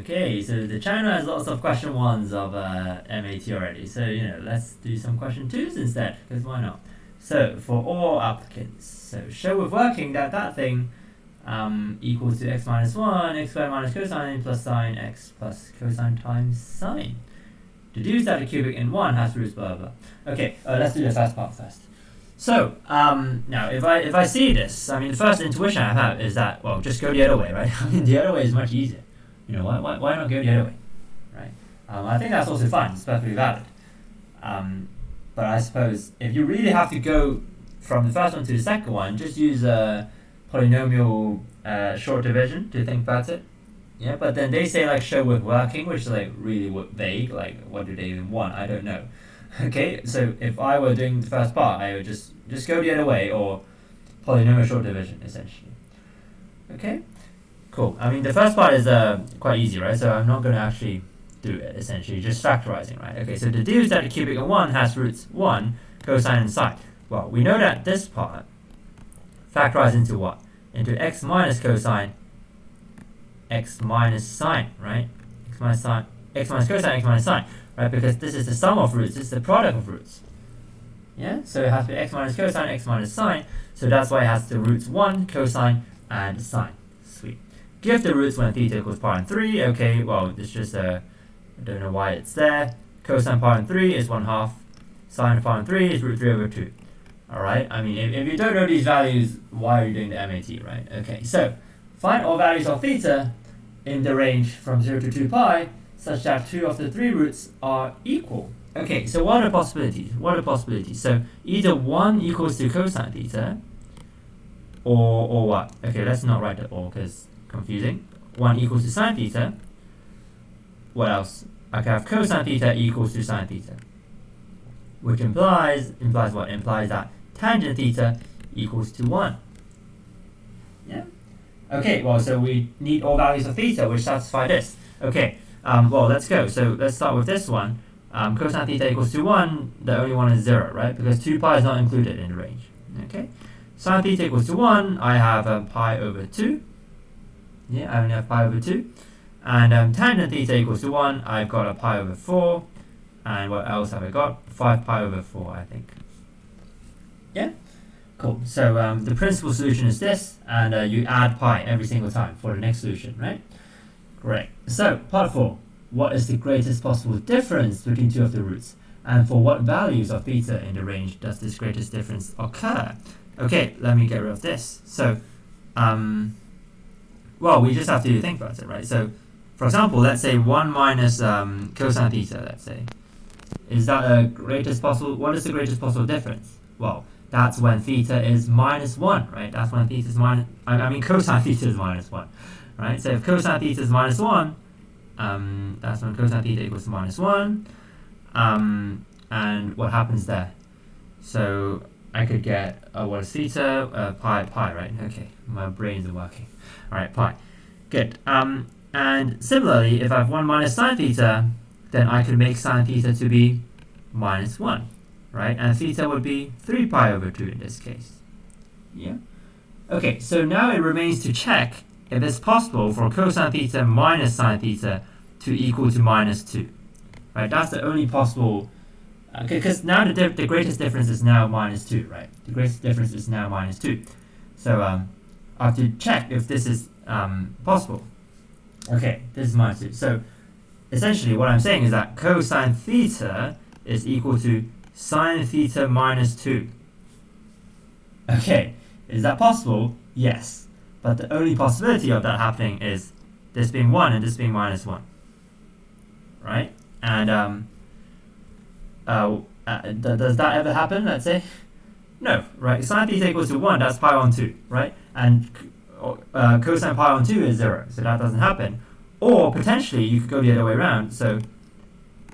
Okay, so the channel has lots of question 1s of MAT already. So, let's do some question 2s instead, because why not? So, for all applicants, so show with working that thing equals to x minus 1, x squared minus cosine plus sine x plus cosine times sine. Deduce that a cubic in 1 has roots blah blah. Okay, let's do the first part first. So, now if I see this, I mean the first intuition I have is that, well, just go the other way, right? I mean the other way is much easier. Why not go the other way, right? I think that's also fine, it's perfectly valid. But I suppose if you really have to go from the first one to the second one, just use a polynomial short division to think about it. Yeah, but then they say like show with working, which is like really vague, like what do they even want? I don't know. Okay, so if I were doing the first part, I would just go the other way, or polynomial short division, essentially. Okay, cool. I mean, the first part is quite easy, right? So I'm not going to actually do it, essentially, just factorizing, right? Okay, so deduce that the cubic of 1 has roots 1, cosine and sine. Well, we know that this part factorizes into what? Into x minus cosine, x minus sine, right? X minus cosine, x minus sine. Right, because this is the sum of roots, this is the product of roots. Yeah, so it has to be x minus cosine, x minus sine, so that's why it has the roots 1, cosine, and sine. Sweet. Give the roots when theta equals pi and 3. Okay, well, it's just I don't know why it's there. Cosine pi and 3 is 1/2. Sine pi and 3 is root 3 over 2. Alright, I mean, if you don't know these values, why are you doing the MAT, right? Okay, so find all values of theta in the range from 0 to 2 pi, such that 2 of the 3 roots are equal. Okay, so what are the possibilities? What are the possibilities? So either 1 equals to cosine theta, or what? Okay, let's not write the or because confusing. 1 equals to sine theta. What else? I can have cosine theta equals to sine theta, which implies what? Implies that tangent theta equals to 1. Yeah. Okay, well, so we need all values of theta which satisfy this. Okay. Well, let's go. So let's start with this one. Cosine theta equals to 1, the only one is 0, right? Because 2 pi is not included in the range. Okay. Sine theta equals to 1, I have pi over 2. Yeah, I only have pi over 2. And tangent theta equals to 1, I've got a pi over 4. And what else have I got? 5 pi over 4, I think. Yeah? Cool. So the principal solution is this, and you add pi every single time for the next solution, right? Great. So, part 4. What is the greatest possible difference between 2 of the roots? And for what values of theta in the range does this greatest difference occur? Okay, let me get rid of this. So, well, we just have to think about it, right? So, for example, let's say 1 minus cosine theta, let's say. Is that a greatest possible, what is the greatest possible difference? Well, that's when theta is minus 1, right? That's when theta is minus, I mean cosine theta is minus 1. Right, so if cosine theta is minus 1, that's when cosine theta equals to minus 1. And what happens there? So I could get, what is theta? Pi, right? Okay, my brains are working. Alright, pi. Good. And similarly, if I have 1 minus sine theta, then I could make sine theta to be minus 1. Right, and theta would be 3 pi over 2 in this case. Yeah. Okay, so now it remains to check if it's possible for cosine theta minus sine theta to equal to minus 2. Right, that's the only possible, because now the greatest difference is now minus 2, right? The greatest difference is now minus 2. So I have to check if this is possible. Okay, this is minus 2. So essentially what I'm saying is that cosine theta is equal to sine theta minus 2. Okay, is that possible? Yes. But the only possibility of that happening is this being 1 and this being minus 1. Right? And does that ever happen, let's say? No, right? Sine theta equals to 1, that's pi on 2, right? And cosine pi on 2 is 0, so that doesn't happen. Or potentially you could go the other way around. So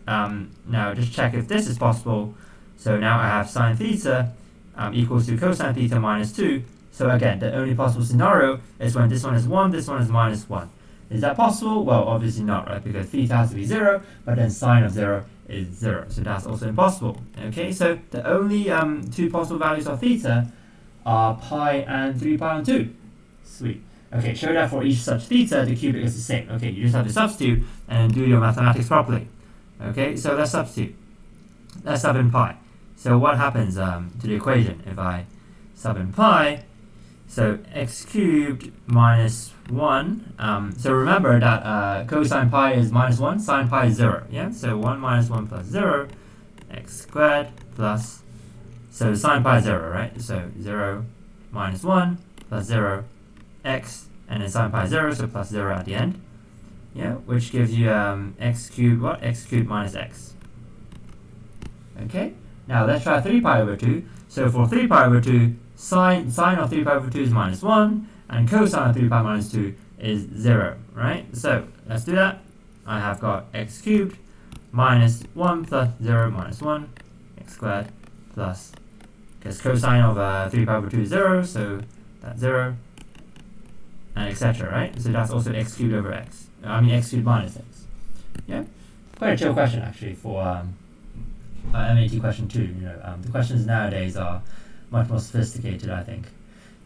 now just check if this is possible. So now I have sine theta equals to cosine theta minus 2. So again, the only possible scenario is when this one is 1, this one is minus 1. Is that possible? Well, obviously not, right? Because theta has to be 0, but then sine of 0 is 0. So that's also impossible. Okay, so the only 2 possible values of theta are pi and 3 pi on 2. Sweet. Okay, show that for each such theta, the cubic is the same. Okay, you just have to substitute and do your mathematics properly. Okay, so let's substitute. Let's sub in pi. So what happens to the equation if I sub in pi? So x cubed minus 1. So remember that cosine pi is minus 1, sine pi is 0. Yeah, so 1 minus 1 plus 0, x squared plus, so sine pi is 0, right? So 0 minus 1 plus 0, x, and then sine pi is 0, so plus 0 at the end. Yeah, which gives you x cubed, what? X cubed minus x. Okay, now let's try 3 pi over 2. So for 3 pi over 2, sine of 3 pi over 2 is minus 1, and cosine of 3 pi minus 2 is 0, right? So let's do that. I have got x cubed minus 1 plus 0 minus 1, x squared plus, because cosine of 3 pi over 2 is 0, so that's 0, and etc., right? So that's also x cubed over x. I mean x cubed minus x. Yeah? Quite a chill question, actually, for MAT question 2. You know, the questions nowadays are much more sophisticated, I think.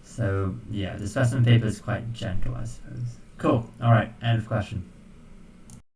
So, yeah, the specimen paper is quite gentle, I suppose. Cool. All right, end of question.